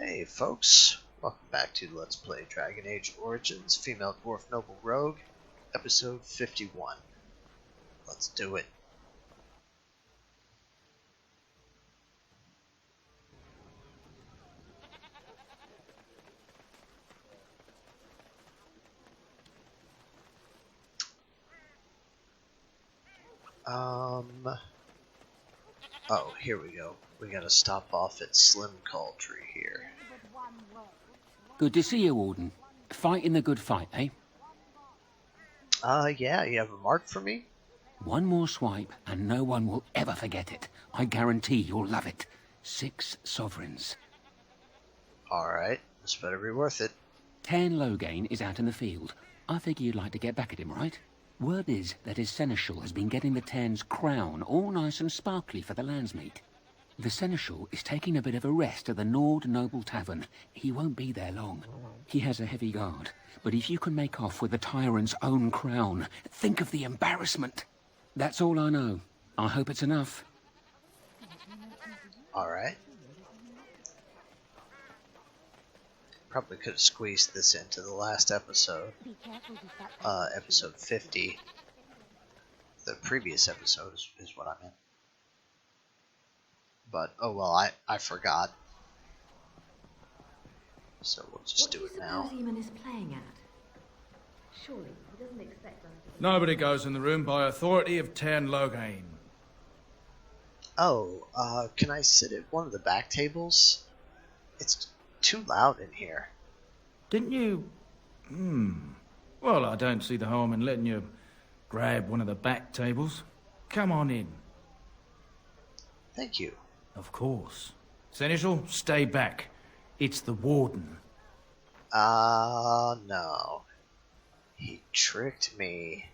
Hey folks, welcome back to Let's Play Dragon Age Origins Female Dwarf Noble Rogue, episode 51. Let's do it. Oh, here we go. We gotta stop off at Slim Cauldry here. Good to see you, Warden. Fighting the good fight, eh? Yeah, you have a mark for me? One more swipe, and no one will ever forget it. I guarantee you'll love it. 6 sovereigns. Alright, this better be worth it. 10 Loghain is out in the field. I figure you'd like to get back at him, right? Word is that his seneschal has been getting the 10's crown all nice and sparkly for the landsmeet. The seneschal is taking a bit of a rest at the Nord Noble Tavern. He won't be there long. He has a heavy guard, but if you can make off with the tyrant's own crown, think of the embarrassment. That's all I know. I hope it's enough. Alright. Probably could have squeezed this into the last episode. Episode 50. The previous episode is what I meant. But, oh well, I forgot. So we'll just do it now. What do you suppose Eamon is playing at? Surely he doesn't expect us to... Nobody goes in the room by authority of 10 Loghain. Oh, can I sit at one of the back tables? It's too loud in here. Didn't you... Well, I don't see the harm in letting you grab one of the back tables. Come on in. Thank you. Of course. Seneschal, stay back. It's the Warden. No. He tricked me.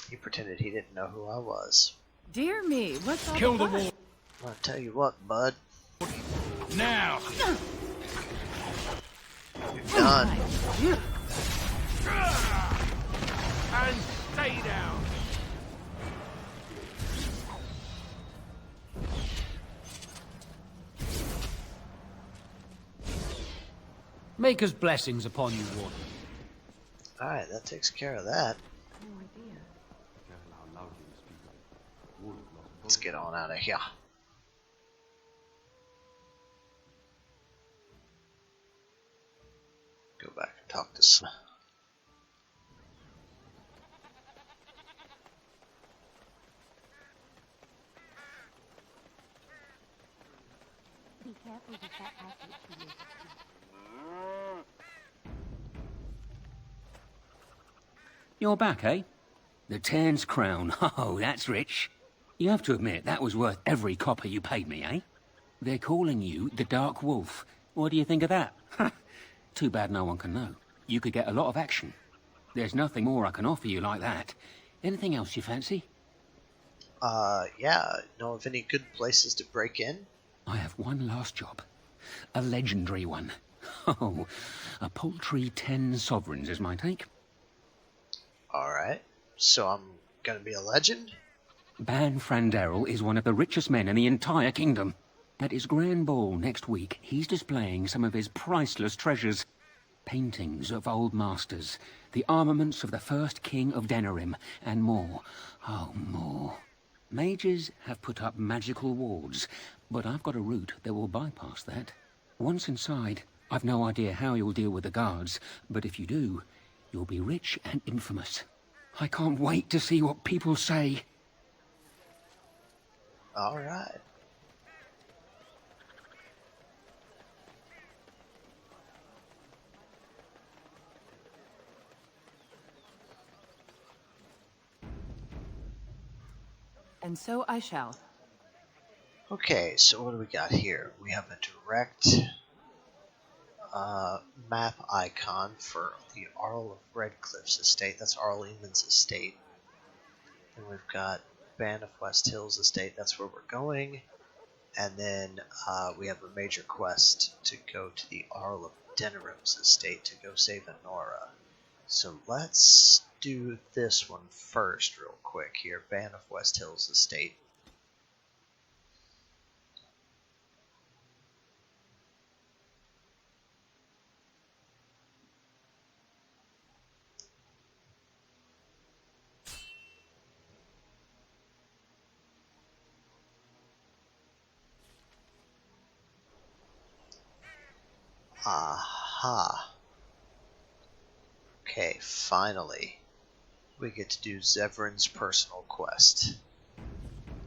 He pretended he didn't know who I was. Dear me, what's all Kill the fuss? Warden. I'll tell you what, bud. Now! You're done. And stay down! Maker's blessings upon you, Warden. Alright, that takes care of that. No idea. Let's get on out of here. Go back and talk to Slim. Be careful with that passage to you. You're back, eh? The 10's crown. Oh, that's rich. You have to admit, that was worth every copper you paid me, eh? They're calling you the Dark Wolf. What do you think of that? Too bad no one can know. You could get a lot of action. There's nothing more I can offer you like that. Anything else you fancy? Yeah. Know of any good places to break in? I have one last job. A legendary one. Oh, a paltry 10 sovereigns is my take. Alright. So I'm gonna be a legend? Ban Franderil is one of the richest men in the entire kingdom. At his grand ball next week, he's displaying some of his priceless treasures. Paintings of old masters, the armaments of the first king of Denerim, and more. Oh, more. Mages have put up magical wards, but I've got a route that will bypass that. Once inside, I've no idea how you'll deal with the guards, but if you do, you'll be rich and infamous. I can't wait to see what people say. Alright. And so I shall. Okay, so what do we got here? We have a direct map icon for the Arl of Redcliffe's estate. That's Arl Eamon's estate. And we've got Ban of West Hills estate. That's where we're going. And then we have a major quest to go to the Arl of Denerim's estate to go save Anora. So let's do this one first real quick here. Ban of West Hills estate. Aha. Okay, finally. We get to do Zevran's personal quest.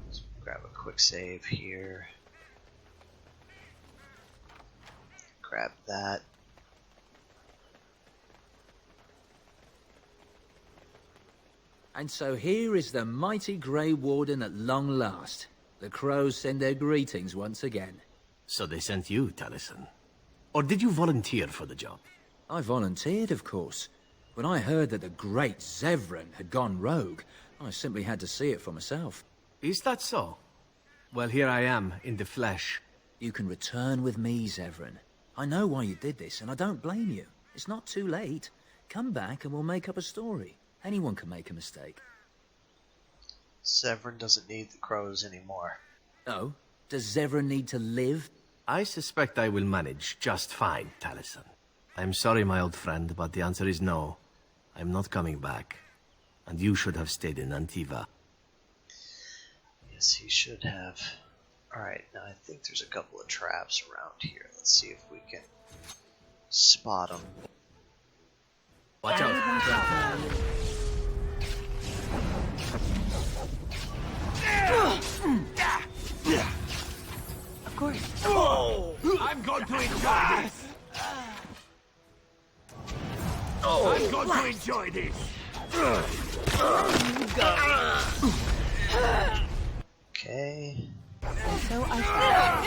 Let's grab a quick save here. Grab that. And so here is the mighty Grey Warden at long last. The crows send their greetings once again. So they sent you, Taliesin. Or did you volunteer for the job? I volunteered, of course. When I heard that the great Zevran had gone rogue, I simply had to see it for myself. Is that so? Well, here I am, in the flesh. You can return with me, Zevran. I know why you did this, and I don't blame you. It's not too late. Come back and we'll make up a story. Anyone can make a mistake. Zevran doesn't need the crows anymore. Oh? Does Zevran need to live? I suspect I will manage just fine, Taliesin. I'm sorry, my old friend, but the answer is no. I'm not coming back. And you should have stayed in Antiva. Yes, he should have. Alright, now I think there's a couple of traps around here. Let's see if we can spot them. Watch out! Of course. Oh, I'm going to enjoy this! I'm going to enjoy this! Okay. And so I shall.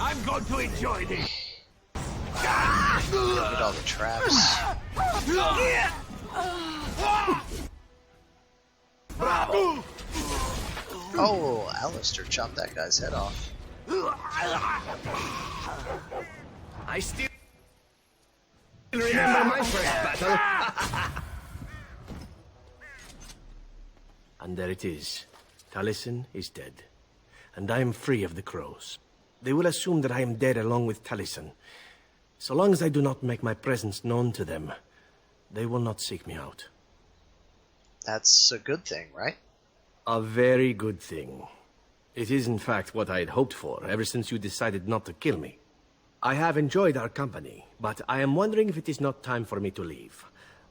I'm going to enjoy this! Look at all the traps. Bravo! Oh, Alistair chopped that guy's head off. I still remember my first battle. And there it is. Taliesin is dead. And I am free of the crows. They will assume that I am dead along with Taliesin. So long as I do not make my presence known to them, they will not seek me out. That's a good thing, right? A very good thing. It is in fact what I had hoped for ever since you decided not to kill me. I have enjoyed our company, but I am wondering if it is not time for me to leave.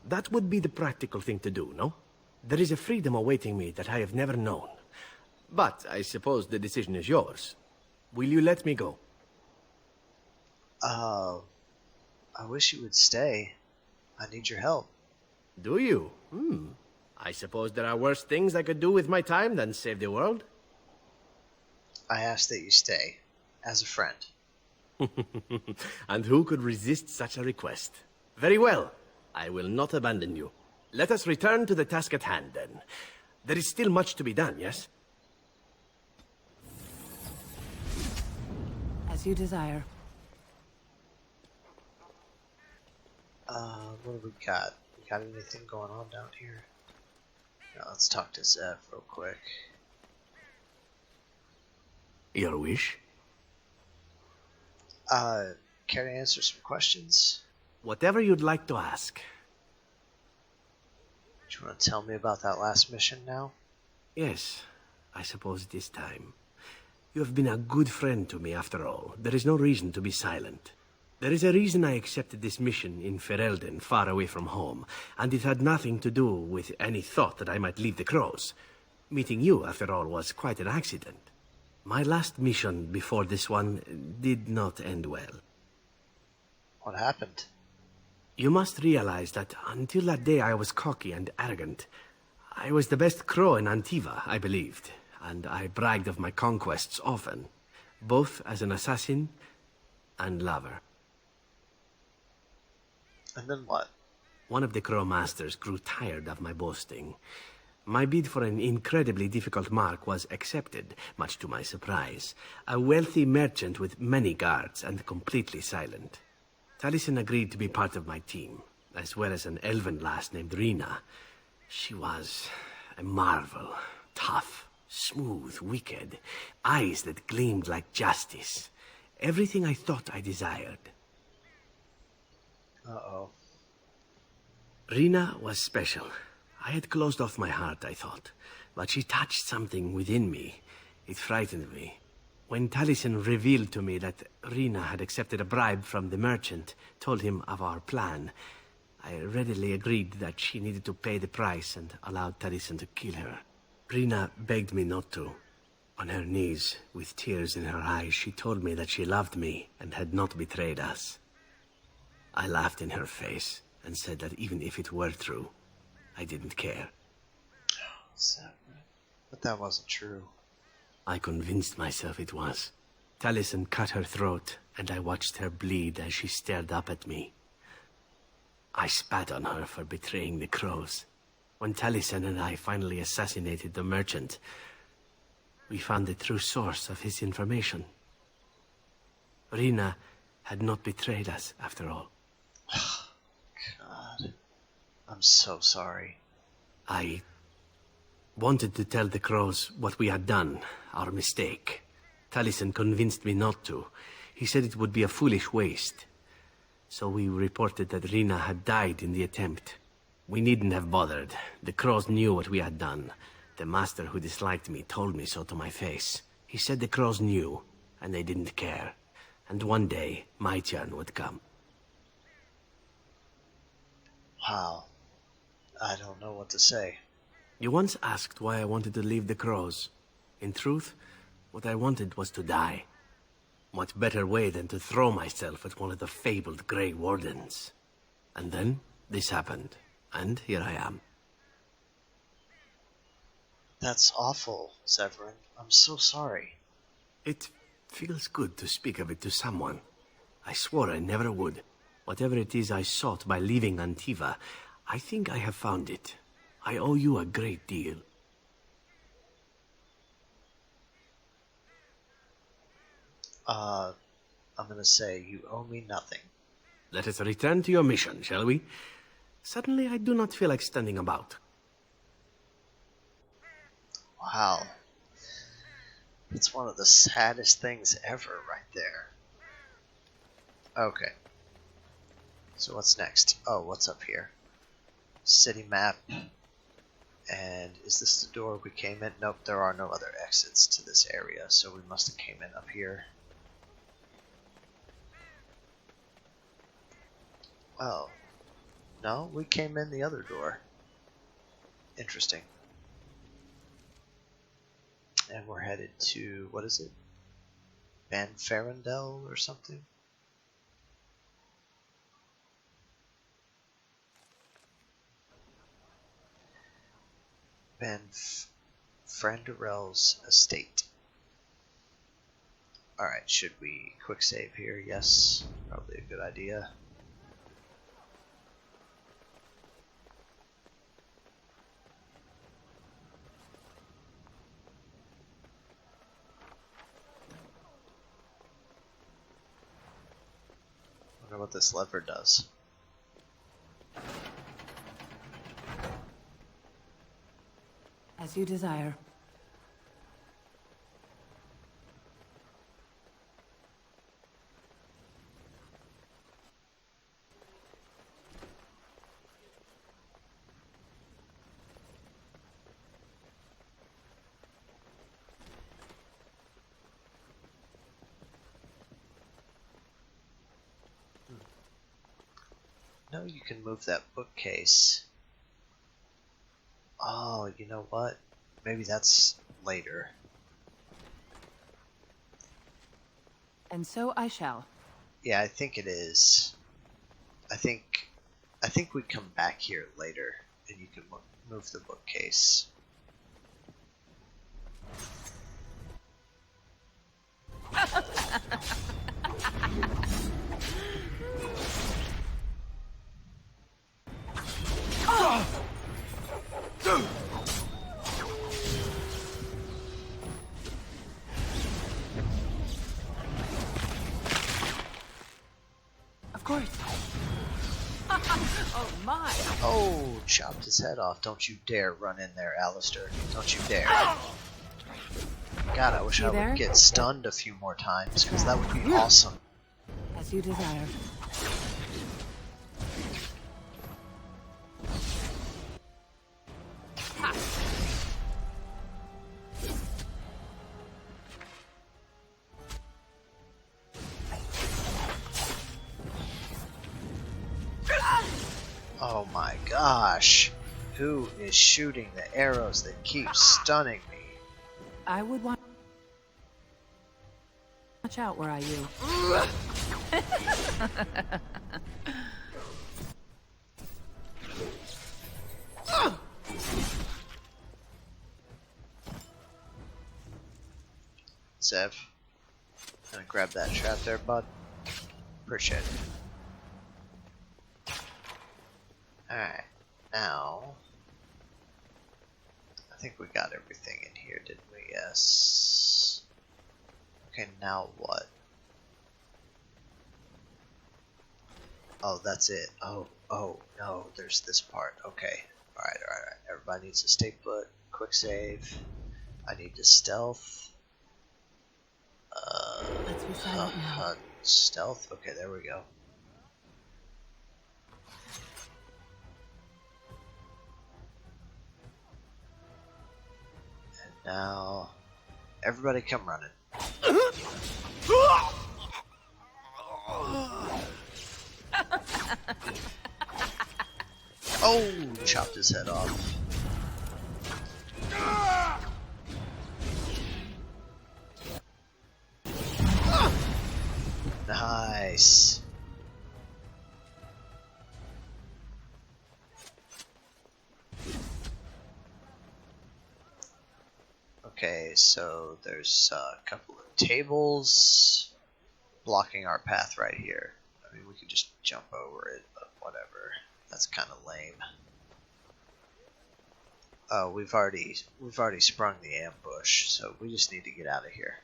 That would be the practical thing to do, no? There is a freedom awaiting me that I have never known. But I suppose the decision is yours. Will you let me go? I wish you would stay. I need your help. Do you? I suppose there are worse things I could do with my time than save the world. I ask that you stay, as a friend. And who could resist such a request? Very well. I will not abandon you. Let us return to the task at hand, then. There is still much to be done, yes? As you desire. What have we got? We got anything going on down here? Now let's talk to Zev real quick. Your wish? Care to answer some questions? Whatever you'd like to ask. Do you want to tell me about that last mission now? Yes, I suppose it is time. You have been a good friend to me after all. There is no reason to be silent. There is a reason I accepted this mission in Ferelden, far away from home, and it had nothing to do with any thought that I might leave the crows. Meeting you, after all, was quite an accident. My last mission before this one did not end well. What happened? You must realize that until that day I was cocky and arrogant. I was the best crow in Antiva, I believed, and I bragged of my conquests often, both as an assassin and lover. And then what? One of the crow masters grew tired of my boasting. My bid for an incredibly difficult mark was accepted, much to my surprise. A wealthy merchant with many guards and completely silent. Taliesin agreed to be part of my team, as well as an elven lass named Rina. She was a marvel. Tough, smooth, wicked. Eyes that gleamed like justice. Everything I thought I desired. Uh-oh. Rina was special. I had closed off my heart, I thought. But she touched something within me. It frightened me. When Taliesin revealed to me that Rena had accepted a bribe from the merchant, told him of our plan, I readily agreed that she needed to pay the price and allowed Taliesin to kill her. Rena begged me not to. On her knees, with tears in her eyes, she told me that she loved me and had not betrayed us. I laughed in her face and said that even if it were true, I didn't care. But that wasn't true. I convinced myself it was. Taliesin cut her throat, and I watched her bleed as she stared up at me. I spat on her for betraying the crows. When Taliesin and I finally assassinated the merchant, we found the true source of his information. Rena had not betrayed us, after all. God. I'm so sorry. I wanted to tell the crows what we had done, our mistake. Taliesin convinced me not to. He said it would be a foolish waste. So we reported that Rena had died in the attempt. We needn't have bothered. The crows knew what we had done. The master who disliked me told me so to my face. He said the crows knew, and they didn't care. And one day, my turn would come. Wow. I don't know what to say. You once asked why I wanted to leave the crows. In truth, what I wanted was to die. What better way than to throw myself at one of the fabled Grey Wardens? And then, this happened, and here I am. That's awful, Zevran. I'm so sorry. It feels good to speak of it to someone. I swore I never would. Whatever it is I sought by leaving Antiva, I think I have found it. I owe you a great deal. I'm gonna say you owe me nothing. Let us return to your mission, shall we? Suddenly I do not feel like standing about. Wow. It's one of the saddest things ever right there. Okay. So what's next? Oh, what's up here? City map. And is this the door we came in? Nope, there are no other exits to this area, so we must have came in up here. Oh. No, we came in the other door. Interesting. And we're headed to, what is it? Ban Farandel or something? Ban Franderel's estate. Alright, should we quick save here? Yes, probably a good idea. Wonder what this lever does. As you desire. No, you can move that bookcase. Oh, you know what? Maybe that's later. And so I shall. Yeah, I think it is. I think we come back here later, and you can move the bookcase. Of course. Oh my! Oh, chopped his head off. Don't you dare run in there, Alistair. Don't you dare. God, I wish I would get stunned a few more times, because that would be awesome. As you desire. gosh. Who is shooting the arrows that keep stunning me? I would watch out, where are you? Zev, gonna grab that trap there, bud. Appreciate it. Alright, now I think we got everything in here, didn't we? Yes. Okay, now what? Oh, that's it. Oh, no, there's this part. Okay. Alright. Everybody needs to stay put. Quick save. I need to stealth. Let's be silent now. Stealth? Okay, there we go. And now, everybody come running. Oh, chopped his head off. Nice. Okay, so there's a couple of tables blocking our path right here. I mean, we could just jump over it, but whatever. That's kind of lame. Oh, we've already sprung the ambush, so we just need to get out of here.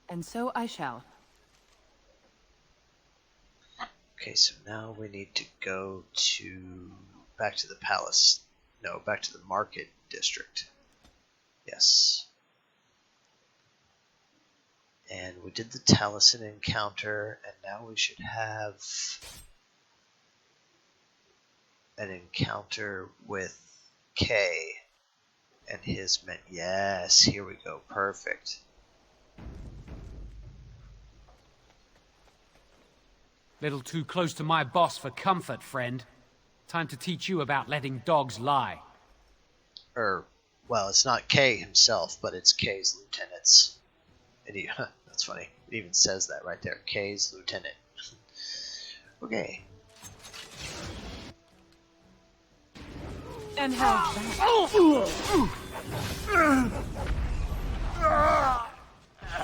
And so I shall. Okay, so now we need to go back to the palace. No, back to the market district. Yes. And we did the Taliesin encounter, and now we should have an encounter with Kay and his men. Yes, here we go. Perfect. Little too close to my boss for comfort, friend. Time to teach you about letting dogs lie. Well, it's not Kay himself, but it's Kay's lieutenants. That's funny. It even says that right there. Kay's lieutenant. Okay. And how's that?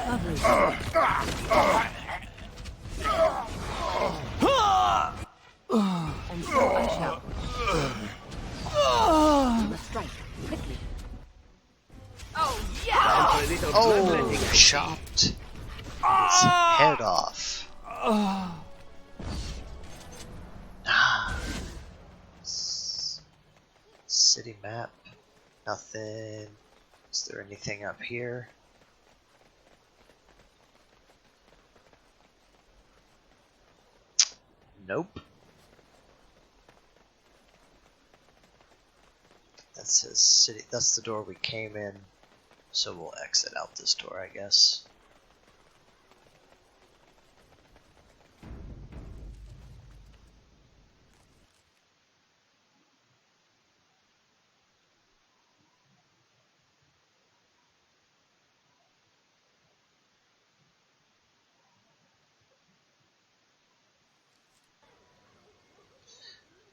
Lovely. And so I shall. You must strike quickly. Oh yeah! Oh, chopped his head off. City map. Nothing. Is there anything up here? Nope. That says city. That's the door we came in. So we'll exit out this door, I guess.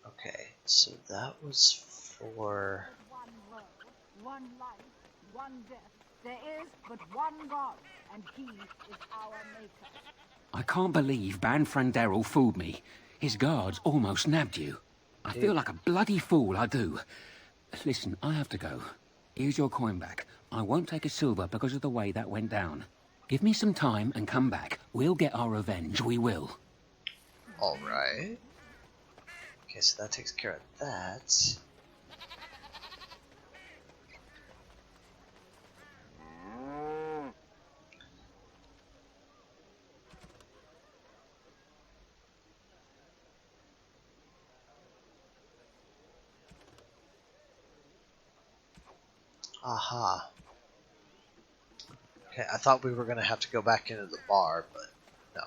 Okay, so that was for... One world, one life, one death. There is but one God, and he is our maker. I can't believe Banfranderel fooled me. His guards almost nabbed you. I feel like a bloody fool, I do. Listen, I have to go. Here's your coin back. I won't take a silver because of the way that went down. Give me some time and come back. We'll get our revenge, we will. Alright. Okay, so that takes care of that. Aha. Okay, I thought we were going to have to go back into the bar, but no.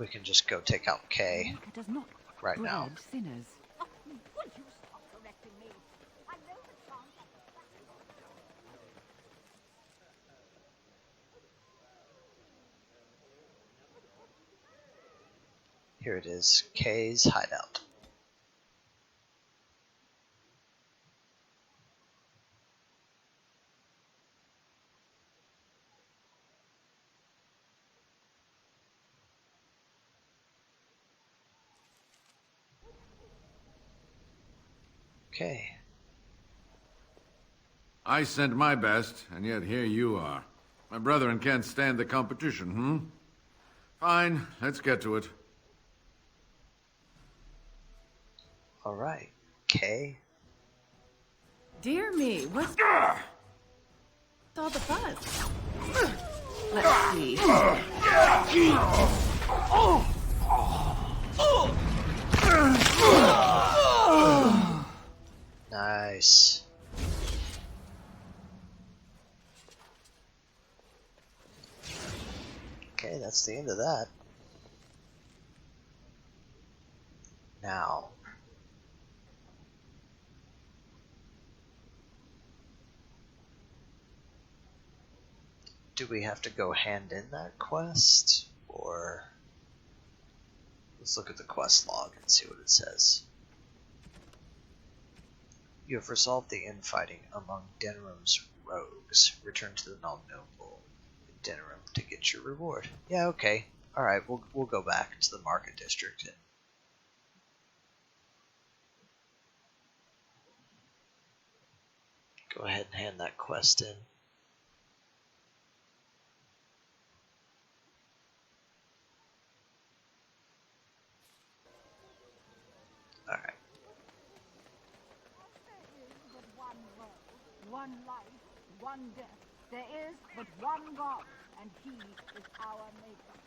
we can just go take out K Maker does not right now. bread sinners. Oh, would you stop correcting me? I know the chance. Here it is, K's hideout. Okay. I sent my best, and yet here you are. My brethren can't stand the competition, Fine, let's get to it. Alright. K. Dear me, what's all the buzz? Let's see. Nice. Okay, that's the end of that. Now. Do we have to go hand in that quest? Or let's look at the quest log and see what it says. You have resolved the infighting among Denerim's rogues. Return to the non-noble in Denerim to get your reward. Yeah, okay. Alright, we'll go back to the market district and go ahead and hand that quest in. Alright. One life, one death. There is but one God, and He is our Maker.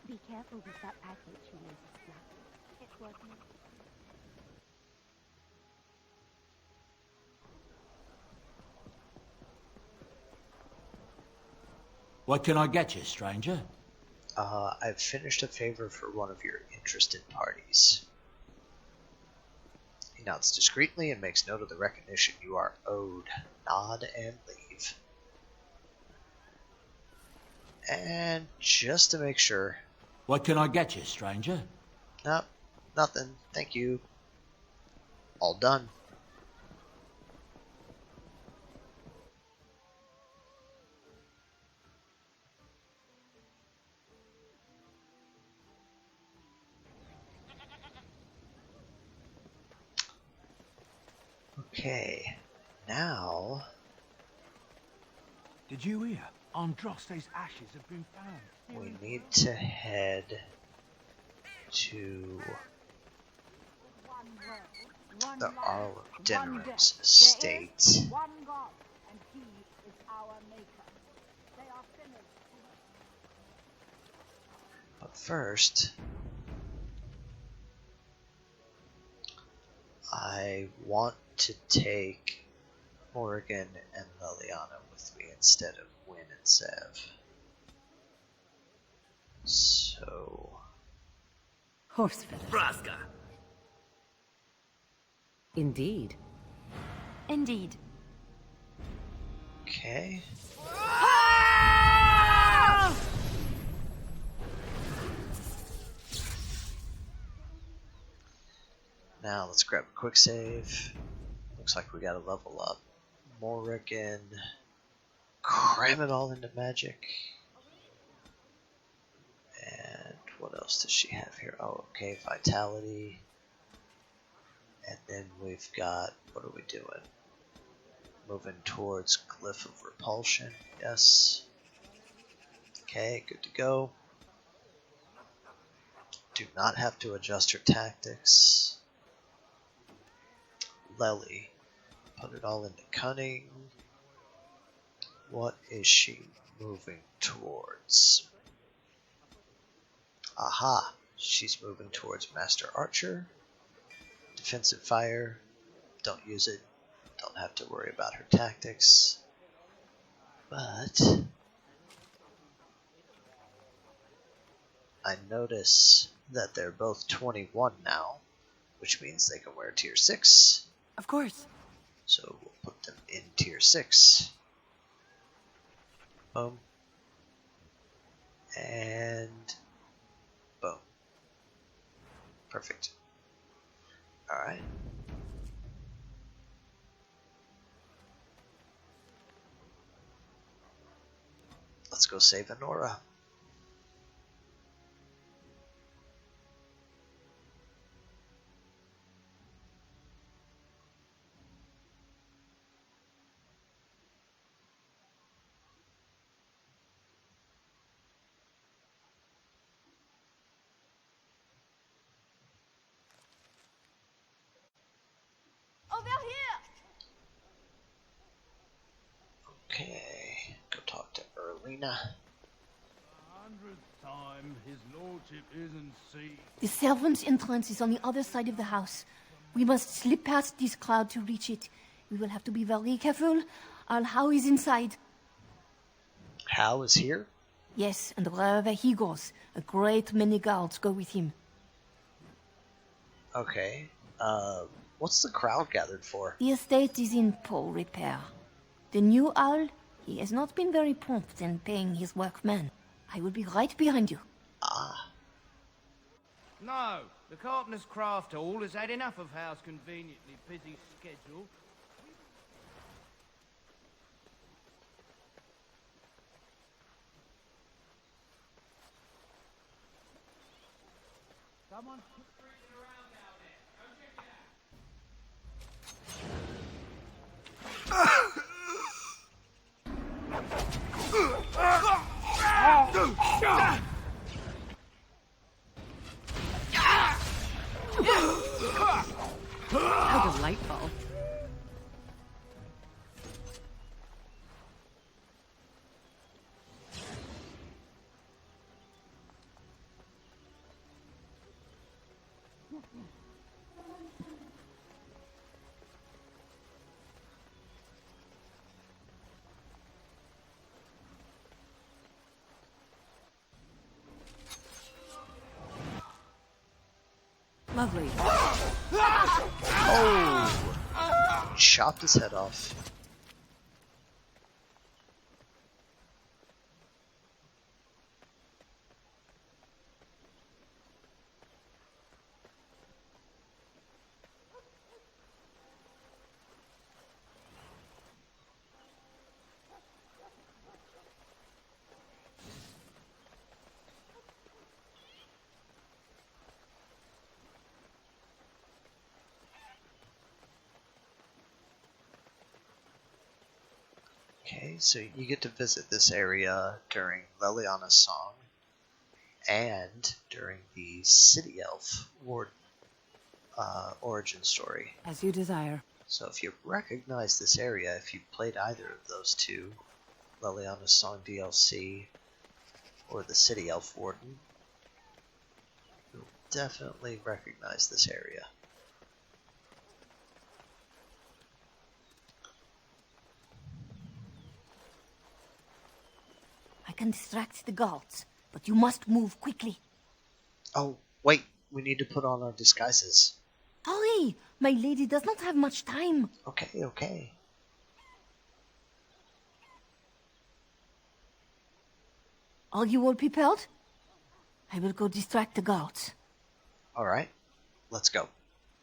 Be careful with that package you use as black. It wasn't. What can I get you, stranger? I've finished a favor for one of your interested parties. He nods discreetly and makes note of the recognition you are owed. Nod and leave. And just to make sure... What can I get you, stranger? Nope, nothing. Thank you. All done. Okay, now... Did you hear? Androste's ashes have been found. We need to head to the Earl of Denerim's estate. There is but one God, and He is our Maker. They are sinners. But first, I want to take Morrigan and Liliana with me instead of Wynn and Zev. So... Horse feathers. Braska. Indeed. Indeed. Okay. Now let's grab a quick save. Looks like we gotta level up Morrigan. Cram it all into magic. And what else does she have here? Oh, okay, vitality. And then we've got, what are we doing? Moving towards Glyph of Repulsion. Yes. Okay, good to go. Do not have to adjust her tactics. Lely. Put it all into cunning. What is she moving towards? Aha! She's moving towards Master Archer. Defensive fire. Don't use it. Don't have to worry about her tactics. But I notice that they're both 21 now, which means they can wear tier 6. Of course. So we'll put them in tier 6. Boom. And boom. Perfect. Alright. Let's go save Anora. Over here! Okay, go talk to Erlina. 100th time his lordship isn't seen. The servants' entrance is on the other side of the house. We must slip past this crowd to reach it. We will have to be very careful. Our How is inside. Hal is here? Yes, and wherever he goes, a great many guards go with him. Okay, what's the crowd gathered for? The estate is in poor repair. The new owl, he has not been very prompt in paying his workmen. I will be right behind you. Ah. No, the Carpenter's Craft Hall has had enough of Hal's conveniently busy schedule. Someone... How delightful. Lovely. Oh! Chopped his head off. Okay, so you get to visit this area during Leliana's song and during the City Elf origin story. As you desire. So if you recognize this area, if you played either of those two, Leliana's song DLC or the City Elf Warden, you'll definitely recognize this area. I can distract the guards, but you must move quickly. Oh, wait, we need to put on our disguises. Hurry! My lady does not have much time. Okay, okay. Are you all prepared? I will go distract the guards. Alright, let's go.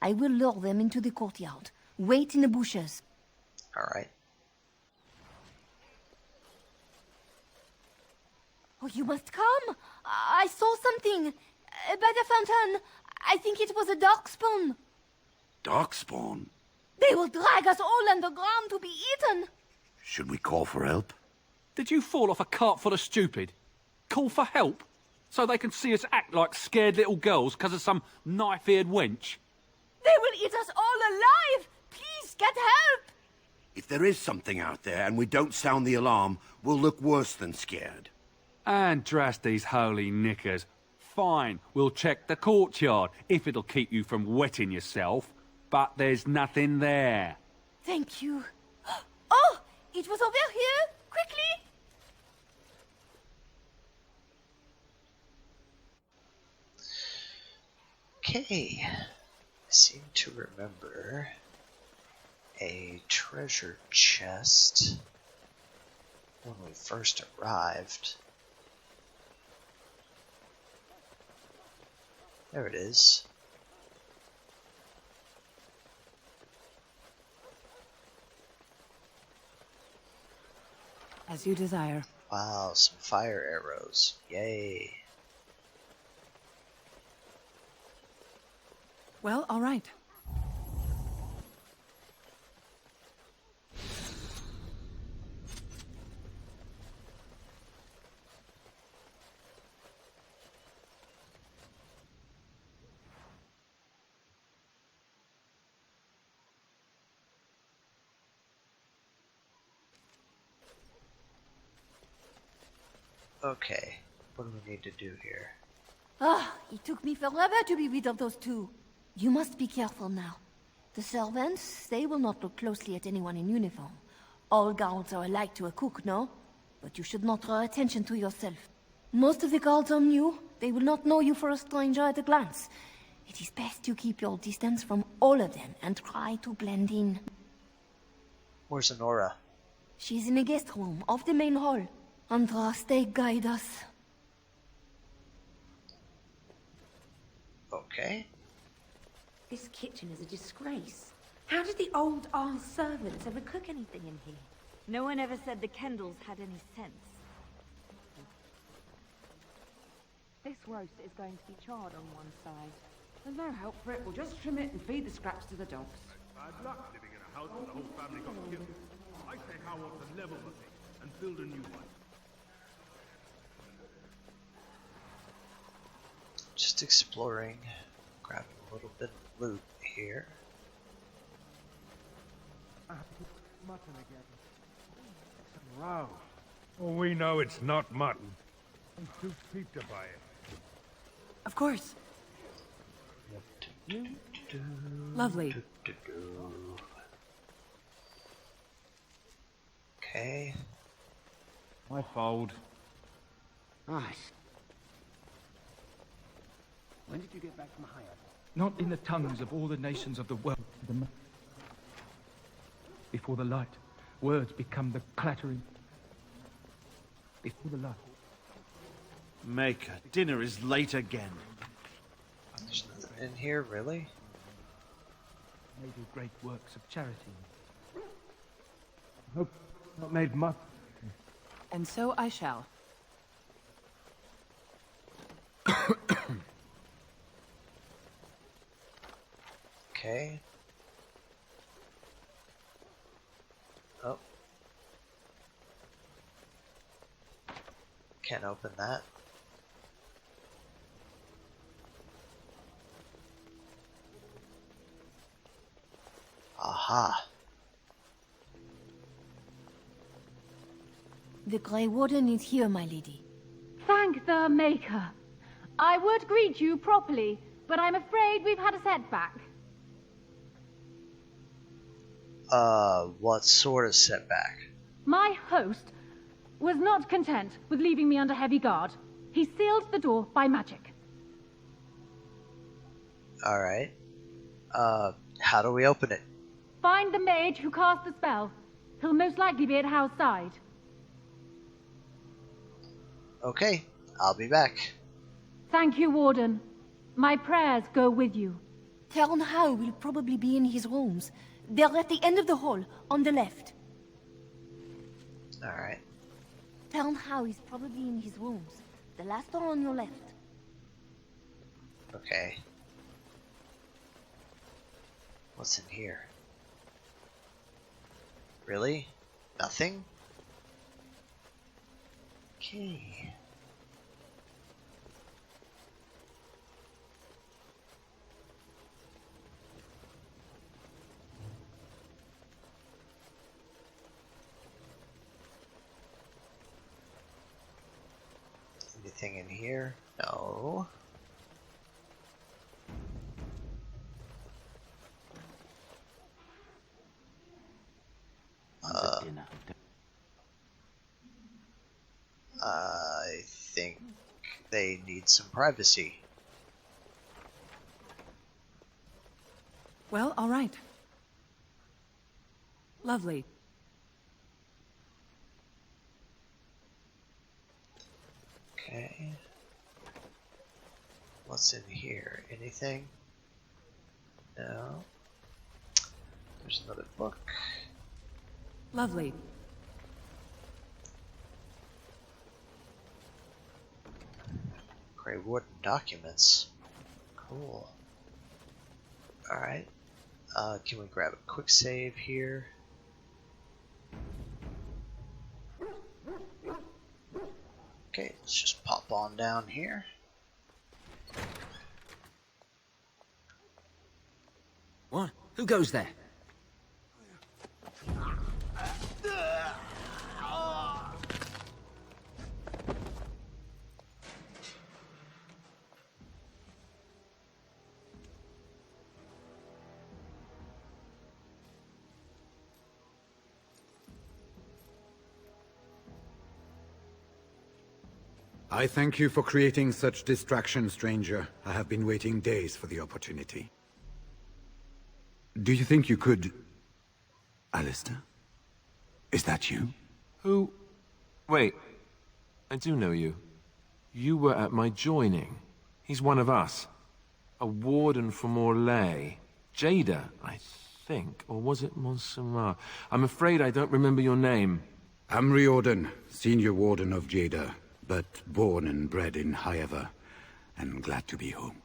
I will lure them into the courtyard. Wait in the bushes. Alright. Oh, you must come. I saw something. By the fountain. I think it was a darkspawn. Darkspawn? They will drag us all underground to be eaten. Should we call for help? Did you fall off a cart full of stupid? Call for help? So they can see us act like scared little girls because of some knife-eared wench? They will eat us all alive. Please, get help. If there is something out there and we don't sound the alarm, we'll look worse than scared. And drast these holy knickers. Fine, we'll check the courtyard, if it'll keep you from wetting yourself. But there's nothing there. Thank you. Oh, it was over here. Quickly. Okay. I seem to remember a treasure chest when we first arrived. There it is. As you desire. Wow, some fire arrows. Yay. Well, all right. Okay, what do we need to do here? Ah, it took me forever to be rid of those two. You must be careful now. The servants, they will not look closely at anyone in uniform. All guards are alike to a cook, no? But you should not draw attention to yourself. Most of the guards are new. They will not know you for a stranger at a glance. It is best you keep your distance from all of them and try to blend in. Where's Anora? She's in the guest room of the main hall. Andraste, guide us. Okay. This kitchen is a disgrace. How did the old Arl servants ever cook anything in here? No one ever said the Kendalls had any sense. This roast is going to be charred on one side. There's no help for it. We'll just trim it and feed the scraps to the dogs. Bad luck living in a house where the whole family got killed. I say how ought to level the thing and build a new one. Just exploring, grabbing a little bit of loot here. Mutton again. Some row. Well, we know it's not mutton. I'm too cheap to buy it. Of course. Lovely. Okay. I fold. Nice. When did you get back from Hyatt? Not in the tongues of all the nations of the world. Before the light, words become the clattering. Before the light. Maker, dinner is late again. There's nothing in here, really? They do great works of charity. Hope not made much. And so I shall. Okay. Oh. Can't open that. Aha. The Grey Warden is here, my lady. Thank the Maker. I would greet you properly, but I'm afraid we've had a setback. What sort of setback? My host was not content with leaving me under heavy guard. He sealed the door by magic. Alright. How do we open it? Find the mage who cast the spell. He'll most likely be at Hal's side. Okay, I'll be back. Thank you, Warden. My prayers go with you. Count Hal will probably be in his rooms. They're at the end of the hall, on the left. Alright. Count Hal is probably in his rooms. The last door on your left. Okay. What's in here? Really? Nothing? Okay. Anything in here? No. I think they need some privacy. Well, all right. Lovely. Okay. What's in here? Anything? No. There's another book. Lovely. Grey Warden documents. Cool. Alright. Can we grab a quick save here? Okay, let's just pop on down here. What? Who goes there? I thank you for creating such distraction, stranger. I have been waiting days for the opportunity. Do you think you could... Alistair? Is that you? Who? Wait. I do know you. You were at my joining. He's one of us. A warden for Morlaix. Jada, I think. Or was it Montserrat? I'm afraid I don't remember your name. I'm Riordan, senior warden of Jada, but born and bred in Highever, and glad to be home.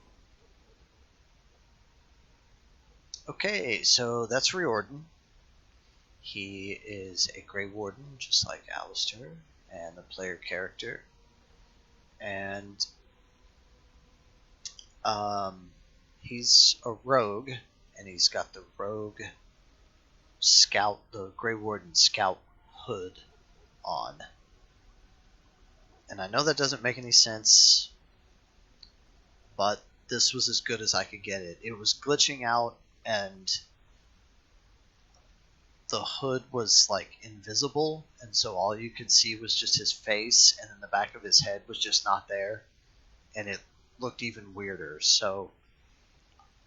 Okay, so that's Riordan. He is a Grey Warden, just like Alistair, and the player character. And he's a rogue, and he's got the rogue scout, the Grey Warden scout hood on. And I know that doesn't make any sense, but this was as good as I could get it. It was glitching out, and the hood was like invisible, and so all you could see was just his face, and then the back of his head was just not there, and it looked even weirder. So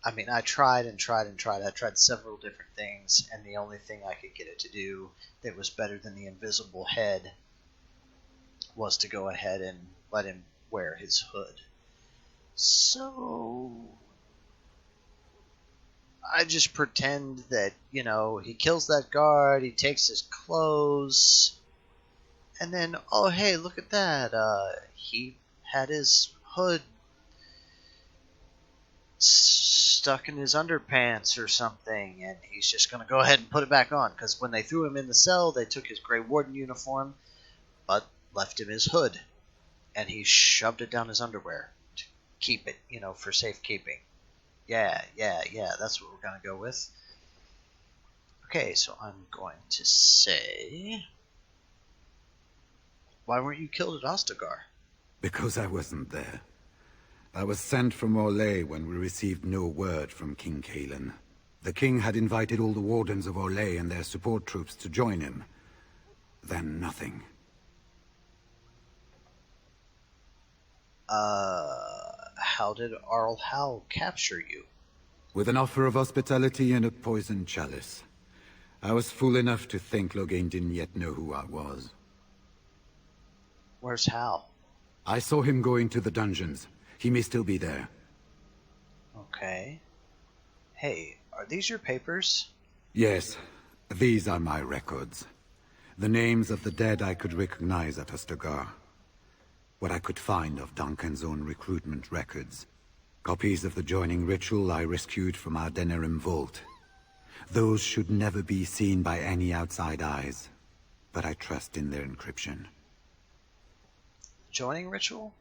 I mean, I tried and tried and tried. I tried several different things, and the only thing I could get it to do that was better than the invisible head was to go ahead and let him wear his hood. So I just pretend that, you know, he kills that guard, he takes his clothes, and then, oh hey, look at that, he had his hood stuck in his underpants or something, and he's just going to go ahead and put it back on, because when they threw him in the cell, they took his Grey Warden uniform, but left him his hood, and he shoved it down his underwear to keep it, you know, for safekeeping. Yeah, that's what we're going to go with. Okay, so I'm going to say, why weren't you killed at Ostagar? Because I wasn't there. I was sent from Morlaix when we received no word from King Cailan. The king had invited all the wardens of Morlaix and their support troops to join him. Then nothing. How did Arl Howe capture you? With an offer of hospitality and a poisoned chalice. I was fool enough to think Loghain didn't yet know who I was. Where's Hal? I saw him go into the dungeons. He may still be there. Okay. Hey, are these your papers? Yes, these are my records. The names of the dead I could recognize at Ostagar. What I could find of Duncan's own recruitment records. Copies of the joining ritual I rescued from our Denerim vault. Those should never be seen by any outside eyes, but I trust in their encryption. Joining ritual?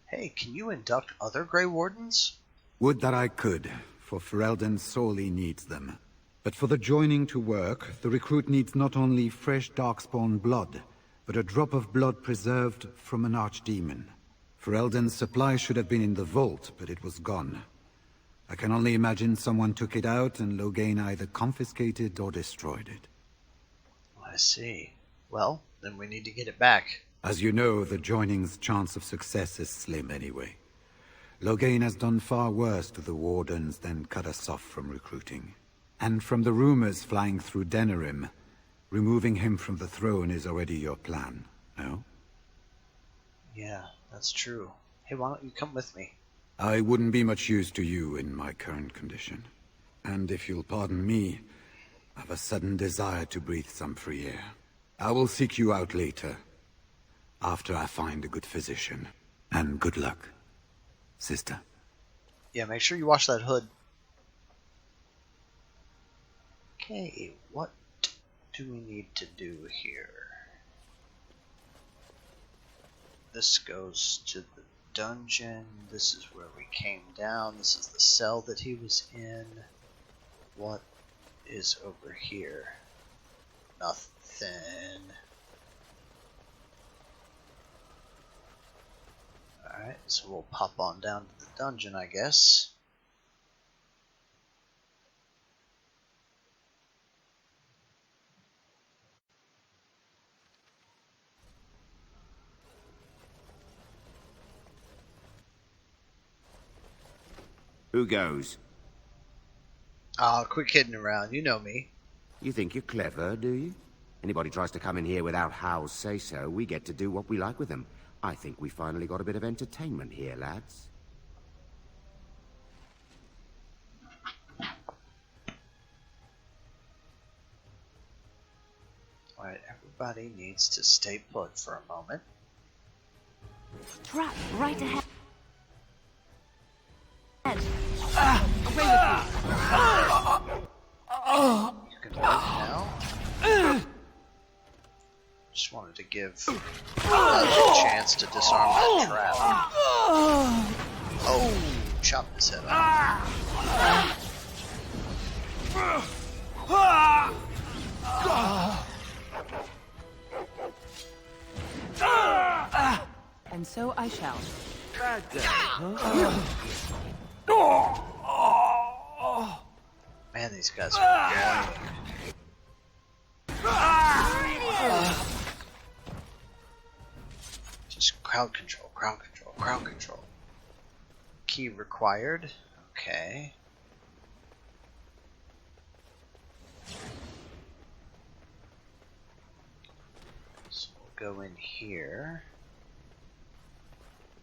Hey, can you induct other Grey Wardens? Would that I could, for Ferelden sorely needs them. But for the joining to work, the recruit needs not only fresh Darkspawn blood, but a drop of blood preserved from an archdemon. Ferelden's supply should have been in the vault, but it was gone. I can only imagine someone took it out and Loghain either confiscated or destroyed it. I see. Well, then we need to get it back. As you know, the joining's chance of success is slim anyway. Loghain has done far worse to the Wardens than cut us off from recruiting. And from the rumors flying through Denerim, removing him from the throne is already your plan, no? Yeah, that's true. Hey, why don't you come with me? I wouldn't be much use to you in my current condition. And if you'll pardon me, I've a sudden desire to breathe some free air. I will seek you out later, after I find a good physician. And good luck, sister. Yeah, make sure you wash that hood. Okay, what do we need to do here? This goes to the dungeon. This is where we came down. This is the cell that he was in. What is over here? Nothing. Alright, so we'll pop on down to the dungeon, I guess. Who goes? Ah, quit kidding around. You know me. You think you're clever, do you? Anybody tries to come in here without Hal's say-so, we get to do what we like with them. I think we finally got a bit of entertainment here, lads. Alright, everybody needs to stay put for a moment. Trap right ahead. You can leave now. Just wanted to give a chance to disarm that trap. Oh, chopped his head off. And so I shall. Man, these guys are annoying. Just crowd control, crowd control, crowd control. Key required. Okay. So we'll go in here.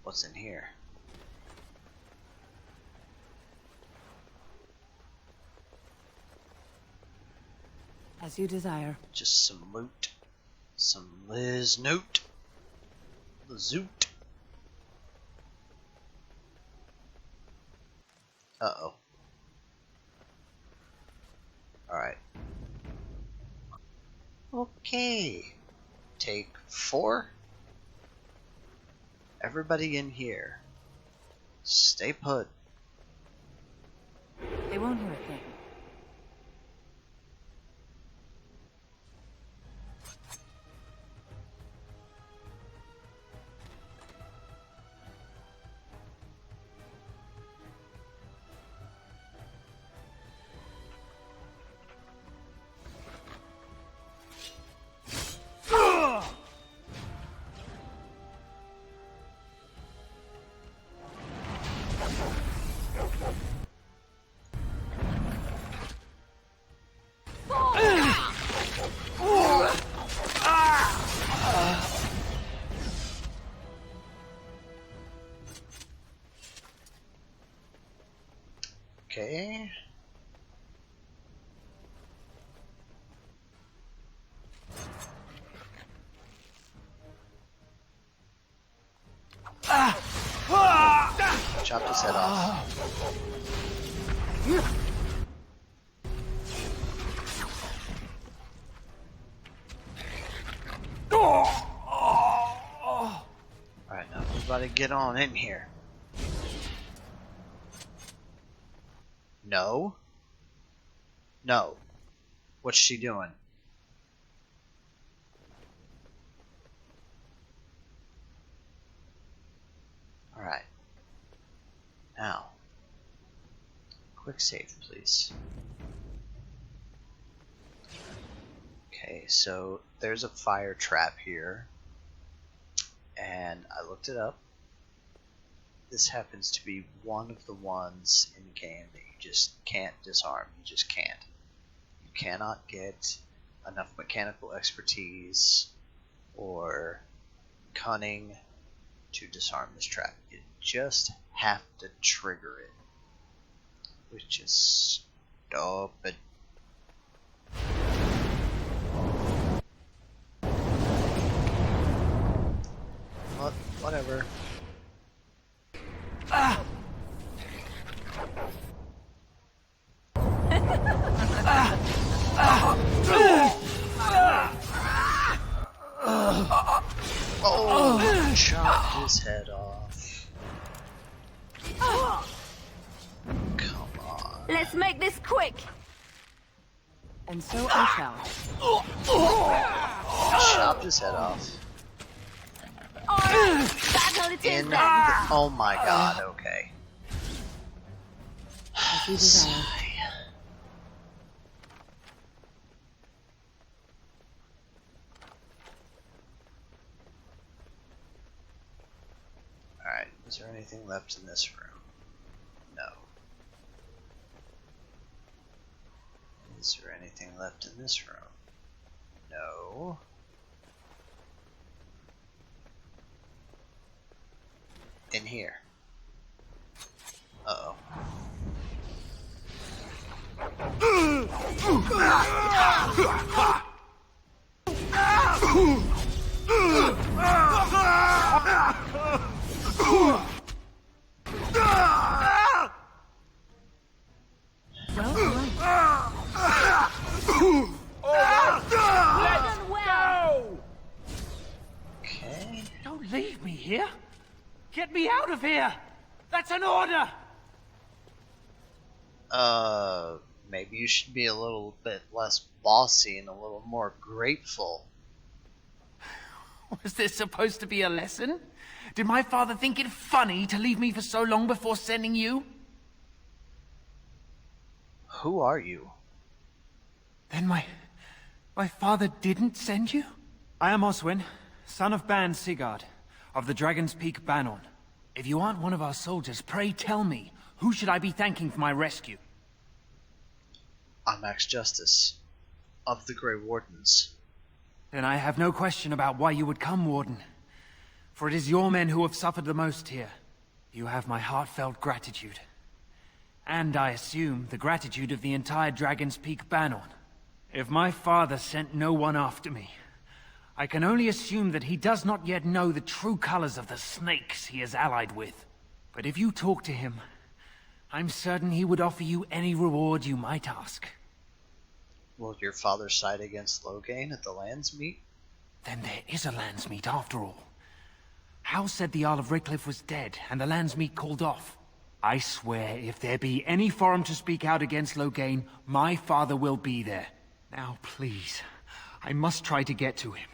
What's in here? As you desire. Just some loot. Some Liz note. Zoot. Uh-oh. Alright. Okay. Take 4. Everybody in here. Stay put. They won't hear a thing. Okay. Chopped his head off. Alright, now everybody get on in here. No. No. What's she doing? Alright. Now. Quick save, please. Okay, so there's a fire trap here. And I looked it up. this happens to be one of the ones in game that you just can't disarm. You just can't. You cannot get enough mechanical expertise or cunning to disarm this trap. You just have to trigger it, which is stupid. Well, whatever. Oh, chopped his head off. Come on. Let's make this quick. And so I shall. Chopped his head off. That's all it is then. Oh my god, okay. As you desire. Alright, is there anything left in this room? No. Is there anything left in this room? No. In here. Uh-oh. Okay. Don't leave me here. Get me out of here. That's an order. Maybe you should be a little bit less bossy and a little more grateful. Was this supposed to be a lesson? Did my father think it funny to leave me for so long before sending you? Who are you? Then my father didn't send you? I am Oswin, son of Ban Sigurd, of the Dragon's Peak Banon. If you aren't one of our soldiers, pray tell me, who should I be thanking for my rescue? I'm Max Justice, of the Grey Wardens. Then I have no question about why you would come, Warden. For it is your men who have suffered the most here. You have my heartfelt gratitude. And I assume the gratitude of the entire Dragon's Peak Banon. If my father sent no one after me, I can only assume that he does not yet know the true colors of the snakes he is allied with. But if you talk to him, I'm certain he would offer you any reward you might ask. Will your father side against Loghain at the Landsmeet? Then there is a Landsmeet after all. Hal said the Isle of Redcliffe was dead, and the Landsmeet called off. I swear, if there be any forum to speak out against Loghain, my father will be there. Now, please, I must try to get to him.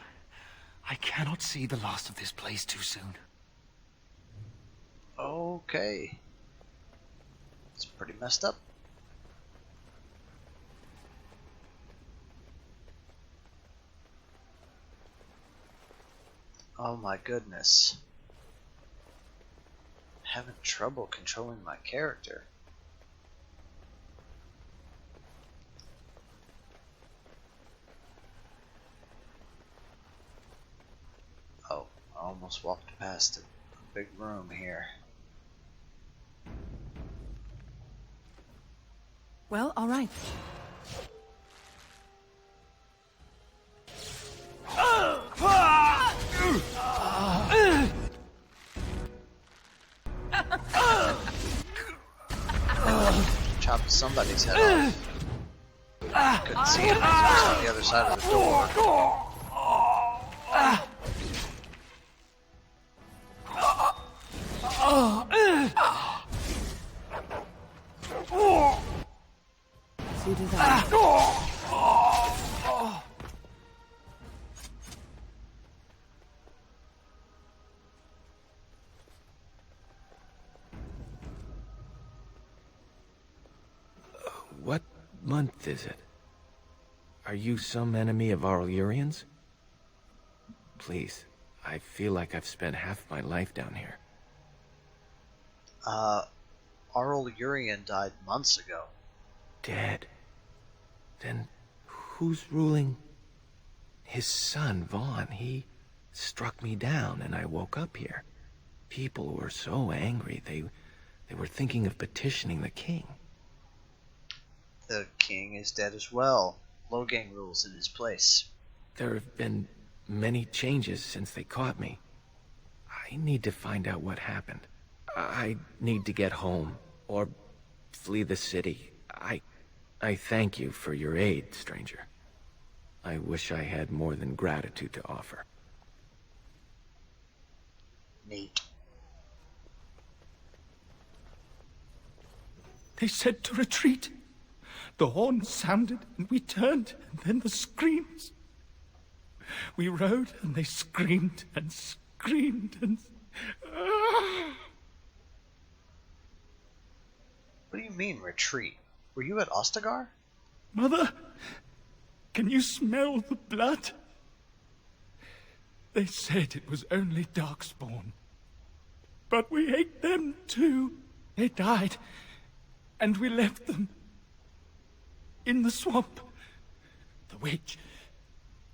I cannot see the last of this place too soon. Okay. It's pretty messed up. Oh my goodness. Having trouble controlling my character. Oh, I almost walked past a big room here. Well, all right. Chopped somebody's head off. Couldn't see him because he was on the other side of the door. As you desire. What month is it? Are you some enemy of our Illyrians? Please, I feel like I've spent half my life down here. Arl Urian died months ago. Dead? Then who's ruling? His son, Vaughn. He struck me down and I woke up here. People were so angry, they were thinking of petitioning the king. The king is dead as well. Logang rules in his place. There have been many changes since they caught me. I need to find out what happened. I need to get home, or flee the city. I thank you for your aid, stranger. I wish I had more than gratitude to offer. Neat. They said to retreat. The horn sounded, and we turned, and then the screams. We rode, and they screamed, and screamed, and... What do you mean, retreat? Were you at Ostagar? Mother, can you smell the blood? They said it was only Darkspawn. But we ate them too. They died, and we left them. In the swamp. The witch.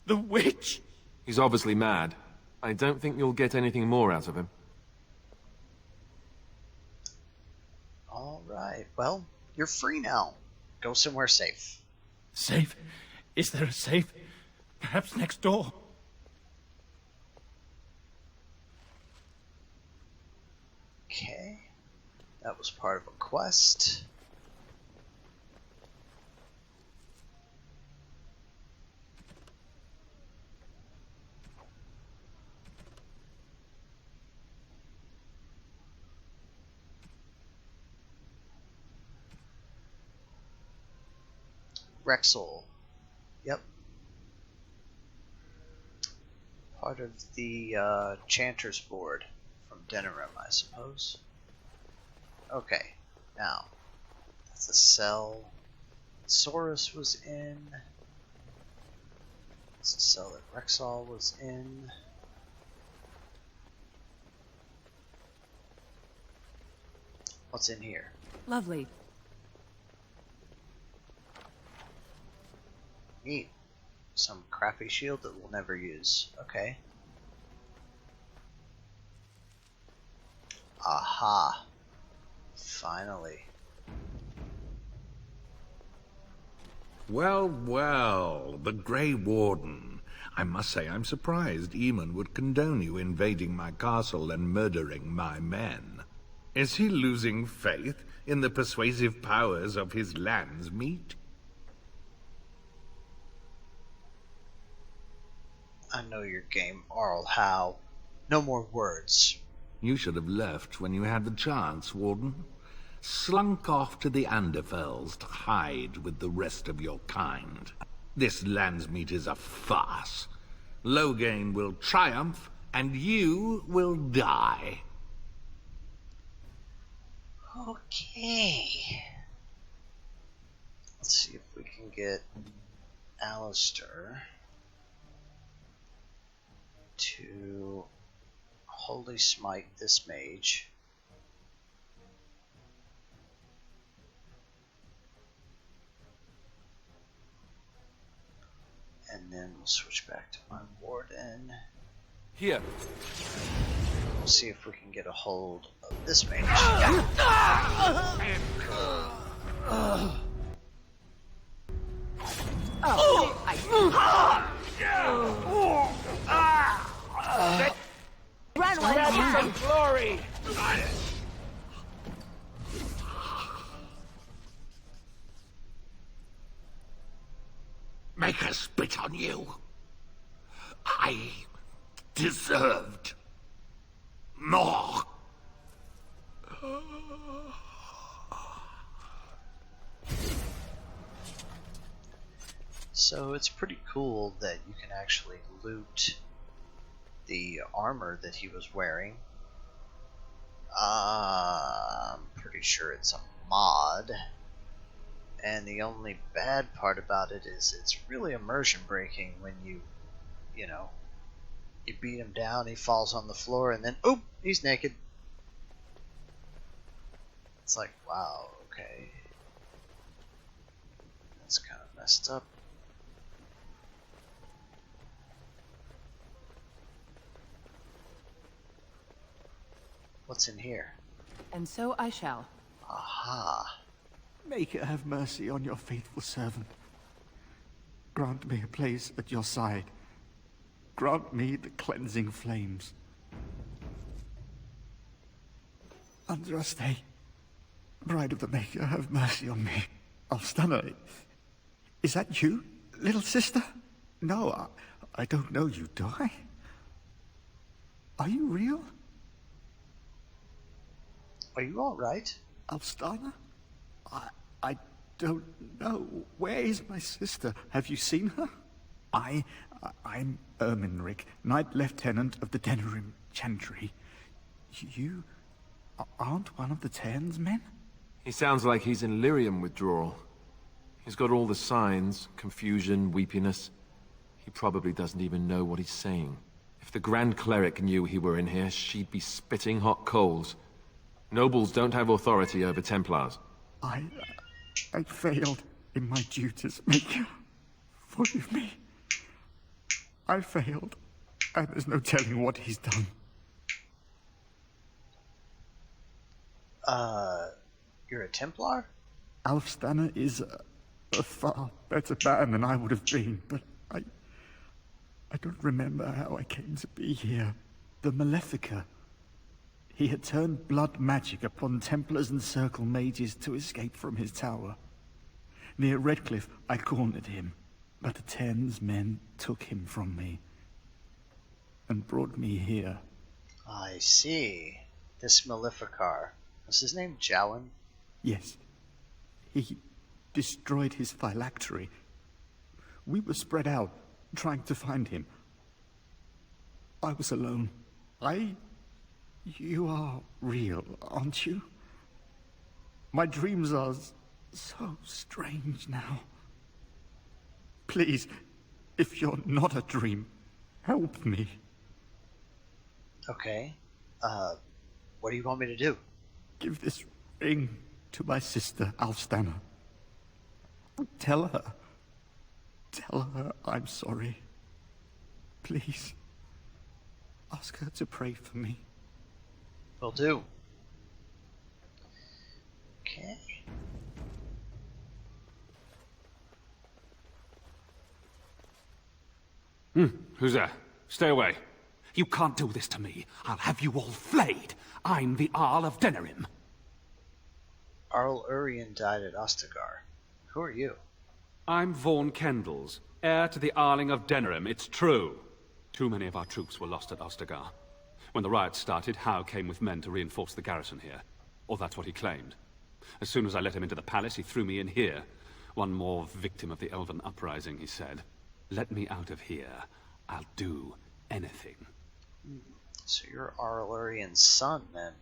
The witch! He's obviously mad. I don't think you'll get anything more out of him. Alright, well, you're free now. Go somewhere safe. Safe? Is there a safe? Perhaps next door? Okay. That was part of a quest. Rexel. Yep. Part of the Chanter's board from Denerim, I suppose. Okay, now that's a cell Saurus was in. That's a cell that Rexall was in. What's in here? Lovely. Neat. Some crappy shield that we'll never use. Okay. Aha. Finally. Well, well, the Grey Warden. I must say I'm surprised Eamon would condone you invading my castle and murdering my men. Is he losing faith in the persuasive powers of his land's meat? I know your game, Arl Howe. No more words. You should have left when you had the chance, Warden. Slunk off to the Anderfells to hide with the rest of your kind. This land's meat is a farce. Logain will triumph, and you will die. Okay. Let's see if we can get Alistair to Holy Smite this mage. And then we'll switch back to my warden. Here. We'll see if we can get a hold of this mage. Yeah. Run like some glory! Make us spit on you. I deserved more. So it's pretty cool that you can actually loot the armor that he was wearing. I'm pretty sure it's a mod. And the only bad part about it is it's really immersion breaking when you beat him down, he falls on the floor, and then, oop, he's naked. It's like, wow, okay. That's kind of messed up. What's in here? And so I shall. Aha. Maker, have mercy on your faithful servant. Grant me a place at your side. Grant me the cleansing flames. Andraste, bride of the Maker, have mercy on me. Alstana, is that you, little sister? No, I don't know you, do I? Are you real? Are you alright? Alstana? I don't know. Where is my sister? Have you seen her? I'm Erminric, Knight Lieutenant of the Denerim Chantry. You aren't one of the Tern's men? He sounds like he's in lyrium withdrawal. He's got all the signs, confusion, weepiness. He probably doesn't even know what he's saying. If the Grand Cleric knew he were in here, she'd be spitting hot coals. Nobles don't have authority over Templars. I failed in my duties, Maker. Forgive me. I failed, and there's no telling what he's done. You're a Templar? Alfstanner is a far better man than I would have been, but I don't remember how I came to be here. The Malefica. He had turned blood magic upon Templars and Circle mages to escape from his tower. Near Redcliffe, I cornered him, but the Tern's men took him from me and brought me here. I see. This Maleficar. Was his name Jowan? Yes. He destroyed his phylactery. We were spread out, trying to find him. I was alone. You are real, aren't you? My dreams are so strange now. Please, if you're not a dream, help me. Okay. What do you want me to do? Give this ring to my sister, Alfstanner. Tell her I'm sorry. Please. Ask her to pray for me. Will do. Okay. Who's there? Stay away. You can't do this to me. I'll have you all flayed. I'm the Arl of Denerim. Arl Urien died at Ostagar. Who are you? I'm Vaughan Kendalls, heir to the Arling of Denerim. It's true. Too many of our troops were lost at Ostagar. When the riots started, Howe came with men to reinforce the garrison here. Or that's what he claimed. As soon as I let him into the palace, he threw me in here. One more victim of the Elven uprising, he said. Let me out of here. I'll do anything. So you're Arl Urien's son, then.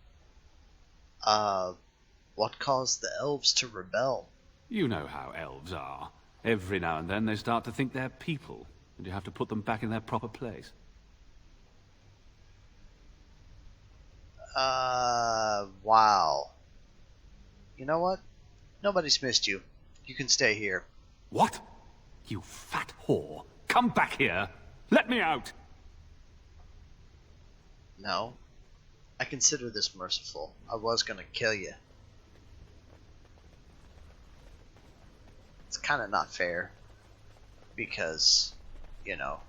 What caused the elves to rebel? You know how elves are. Every now and then they start to think they're people, and you have to put them back in their proper place. Wow. You know what? Nobody's missed you. You can stay here. What? You fat whore. Come back here. Let me out. No. I consider this merciful. I was gonna kill you. It's kind of not fair. Because, you know,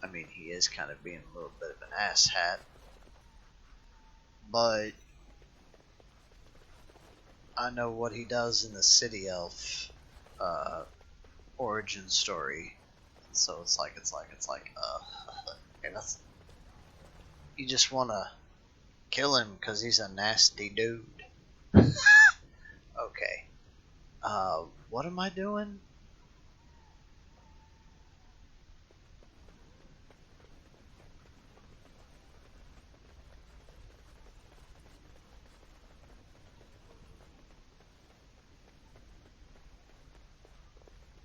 I mean, he is kind of being a little bit of an asshat. But I know what he does in the City Elf origin story. So it's like, hey, that's, you just want to kill him because he's a nasty dude. Okay. What am I doing?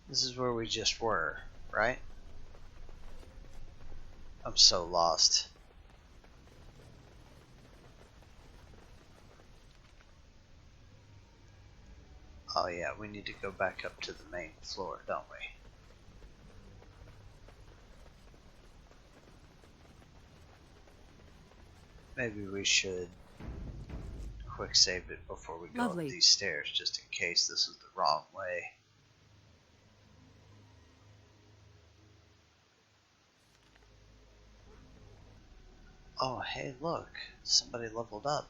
This is where we just were, right? I'm so lost. Oh yeah, we need to go back up to the main floor, don't we? Maybe we should quick save it before we go up these stairs, just in case this is the wrong way. Oh, hey, look. Somebody leveled up.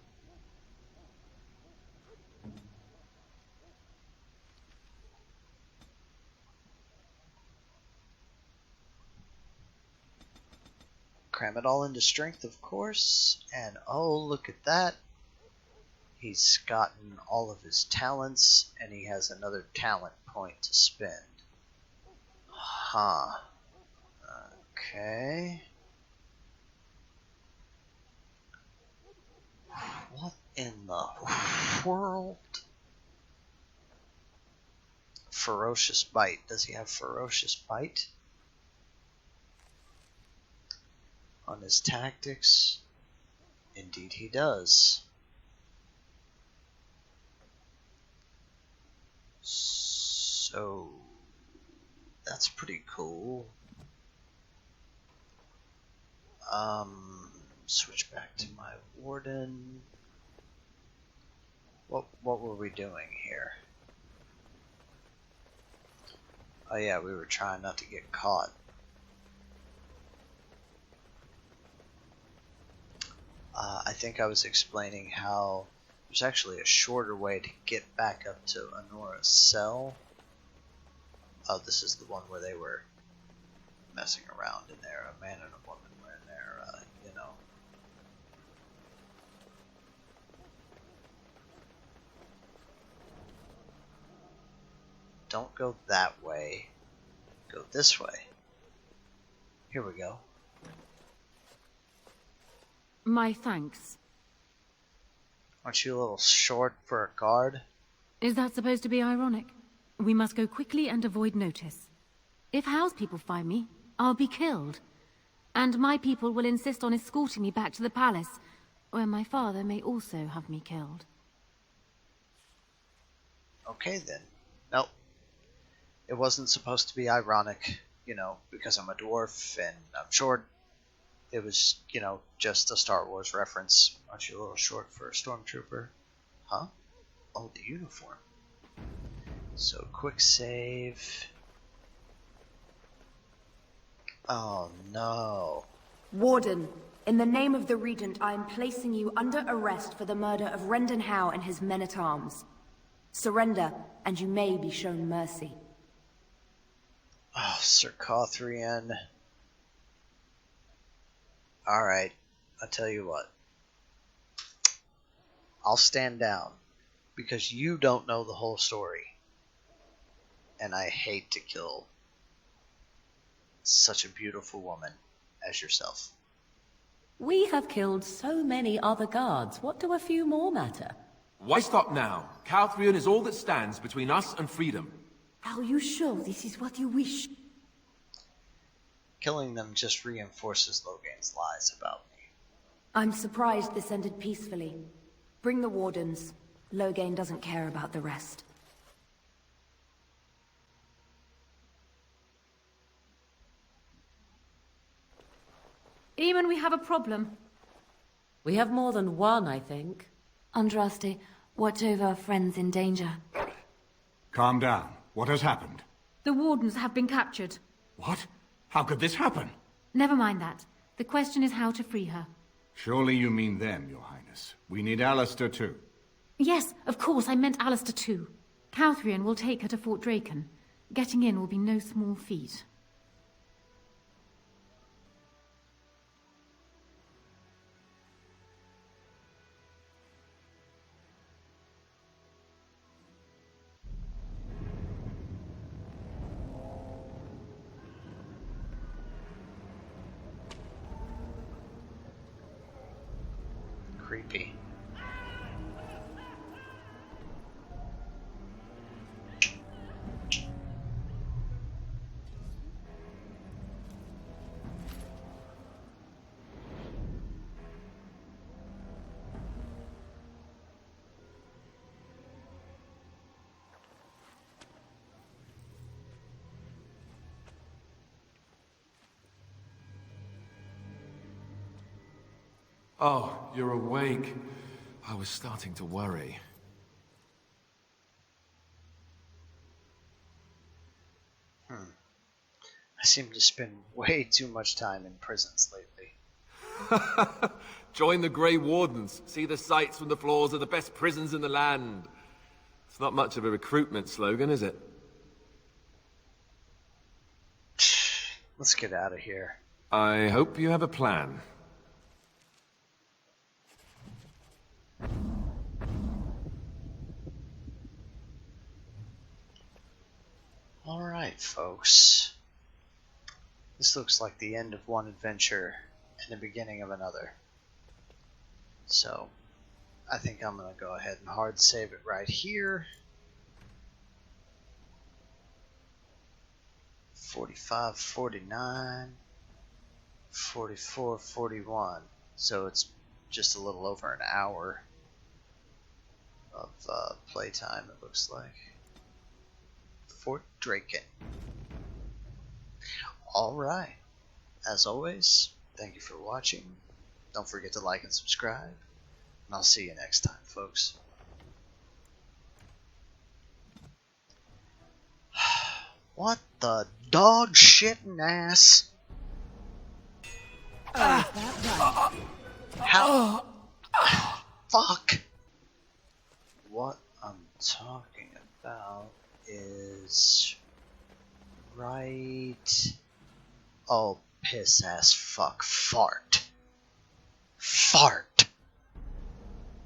Cram it all into strength, of course. And oh, look at that. He's gotten all of his talents, and he has another talent point to spend. Huh. Okay. What in the world? Ferocious Bite. Does he have Ferocious Bite? On his tactics? Indeed he does. So that's pretty cool. Switch back to my warden. What were we doing here? Oh yeah, we were trying not to get caught. I think I was explaining how there's actually a shorter way to get back up to Anora's cell. Oh, this is the one where they were messing around in there. A man and a woman were in there, you know. Don't go that way. Go this way. Here we go. My thanks. Aren't you a little short for a guard? Is that supposed to be ironic? We must go quickly and avoid notice. If House people find me, I'll be killed. And my people will insist on escorting me back to the palace, where my father may also have me killed. Okay then. Nope. It wasn't supposed to be ironic, you know, because I'm a dwarf and I'm short. It was, you know, just a Star Wars reference. Aren't you a little short for a stormtrooper? Huh? Oh, the uniform. So, quick save. Oh, no. Warden, in the name of the Regent, I am placing you under arrest for the murder of Rendon Howe and his men-at-arms. Surrender, and you may be shown mercy. Oh, Sir Cothrian. Alright, I'll tell you what. I'll stand down, because you don't know the whole story. And I hate to kill such a beautiful woman as yourself. We have killed so many other guards. What do a few more matter? Why stop now? Calthrian is all that stands between us and freedom. Are you sure this is what you wish? Killing them just reinforces Logain's lies about me. I'm surprised this ended peacefully. Bring the wardens. Logain doesn't care about the rest. Eamon, we have a problem. We have more than one, I think. Andraste, watch over our friends in danger. Calm down. What has happened? The wardens have been captured. What? How could this happen? Never mind that. The question is how to free her. Surely you mean them, Your Highness. We need Alistair too. Yes, of course, I meant Alistair too. Calthrian will take her to Fort Draken. Getting in will be no small feat. Creepy. Oh, you're awake. I was starting to worry. I seem to spend way too much time in prisons lately. Join the Grey Wardens. See the sights from the floors of the best prisons in the land. It's not much of a recruitment slogan, is it? Let's get out of here. I hope you have a plan. Alright, folks. This looks like the end of one adventure and the beginning of another. So, I think I'm going to go ahead and hard save it right here. 45, 49, 44, 41. So it's just a little over an hour of playtime, it looks like. Fort Draken. Alright. As always, thank you for watching. Don't forget to like and subscribe. And I'll see you next time, folks. What the dog shitting ass? How? Fuck. What I'm talking about is right. Oh, piss ass fuck. Fart. Fart.